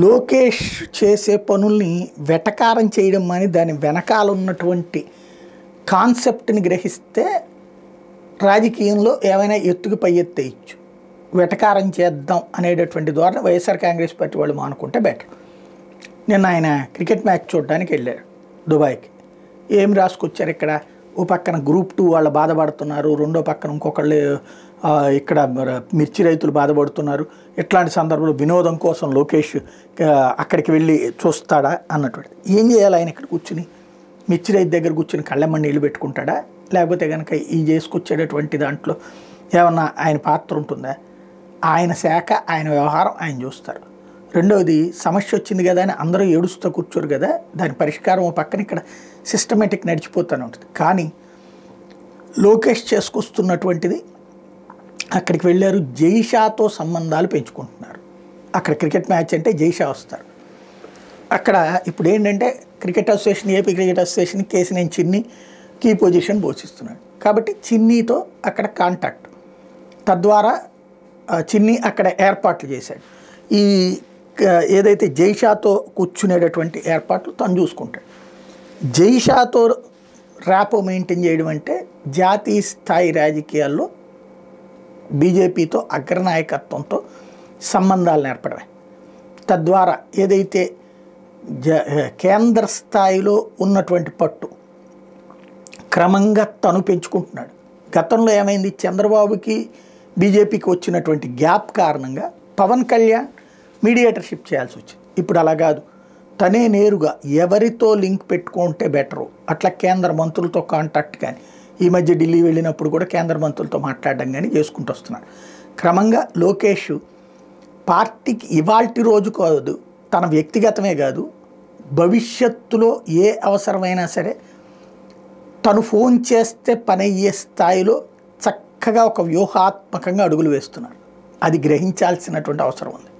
లోకేష్ చేసే పనుల్ని వెటకారం చేయడం అని దాని వెనకాల ఉన్నటువంటి కాన్సెప్ట్ని గ్రహిస్తే రాజకీయంలో ఏమైనా ఎత్తుకు పై ఎత్తేయచ్చు. వెటకారం చేద్దాం అనేటటువంటి ద్వారా వైఎస్ఆర్ కాంగ్రెస్ పార్టీ వాళ్ళు మానుకుంటే బెటర్. నిన్న ఆయన క్రికెట్ మ్యాచ్ చూడడానికి వెళ్ళారు దుబాయ్కి. ఏం రాసుకొచ్చారు ఇక్కడ? ఓ పక్కన గ్రూప్ 2 వాళ్ళు బాధపడుతున్నారు, రెండో పక్కన ఇంకొకళ్ళు ఇక్కడ మిర్చి రైతులు బాధపడుతున్నారు. ఇట్లాంటి సందర్భంలో వినోదం కోసం లోకేష్ అక్కడికి వెళ్ళి చూస్తాడా అన్నటువంటి. ఏం చేయాలి ఆయన ఇక్కడ కూర్చుని? మిర్చి రైతు దగ్గర కూర్చుని కళ్ళెమ్మ నీళ్ళు పెట్టుకుంటాడా? లేకపోతే కనుక ఈ చేసుకొచ్చేటటువంటి దాంట్లో ఏమన్నా ఆయన పాత్ర ఉంటుందా? ఆయన శాఖ, ఆయన వ్యవహారం ఆయన చూస్తారు. రెండవది, సమస్య వచ్చింది కదా అని అందరూ ఏడుస్తూ కూర్చోరు కదా, దాని పరిష్కారం పక్కన ఇక్కడ సిస్టమేటిక్ నడిచిపోతూనే ఉంటుంది. కానీ లోకేష్ చేసుకొస్తున్నటువంటిది అక్కడికి వెళ్ళారు, జైషాతో సంబంధాలు పెంచుకుంటున్నారు. అక్కడ క్రికెట్ మ్యాచ్ అంటే జైషా వస్తారు. అక్కడ ఇప్పుడు ఏంటంటే cricket association, AP cricket association Kesineni చిన్ని కీ పొజిషన్ పోషిస్తున్నాడు. కాబట్టి చిన్నీతో అక్కడ కాంటాక్ట్, తద్వారా చిన్ని అక్కడ ఏర్పాట్లు చేశాడు. ఈ ఏదైతే జైషాతో కూర్చునేటటువంటి ఏర్పాట్లు తను చూసుకుంటాడు. జైషాతో ర్యాపో మెయింటైన్ చేయడం అంటే జాతీయ స్థాయి రాజకీయాల్లో బీజేపీతో అగ్రనాయకత్వంతో సంబంధాలు నేర్పడమే. తద్వారా ఏదైతే కేంద్ర స్థాయిలో ఉన్నటువంటి పట్టు క్రమంగా తను పెంచుకుంటున్నాడు. గతంలో ఏమైంది? చంద్రబాబుకి బీజేపీకి వచ్చినటువంటి గ్యాప్ కారణంగా పవన్ కళ్యాణ్ మీడియేటర్షిప్ చేయాల్సి వచ్చింది. ఇప్పుడు అలా కాదు, తనే నేరుగా ఎవరితో లింక్ పెట్టుకుంటే బెటరు అట్లా కేంద్ర మంత్రులతో కాంటాక్ట్ కానీ, ఈ మధ్య ఢిల్లీ వెళ్ళినప్పుడు కూడా కేంద్ర మంత్రులతో మాట్లాడడం కానీ చేసుకుంటూ వస్తున్నారు. క్రమంగా లోకేష్ పార్టీకి ఇవాల్టి రోజు కాదు, తన వ్యక్తిగతమే కాదు, భవిష్యత్తులో ఏ అవసరమైనా సరే తను ఫోన్ చేస్తే పని అయ్యే స్థాయిలో చక్కగా ఒక వ్యూహాత్మకంగా అడుగులు వేస్తున్నారు. అది గ్రహించాల్సినటువంటి అవసరం ఉంది.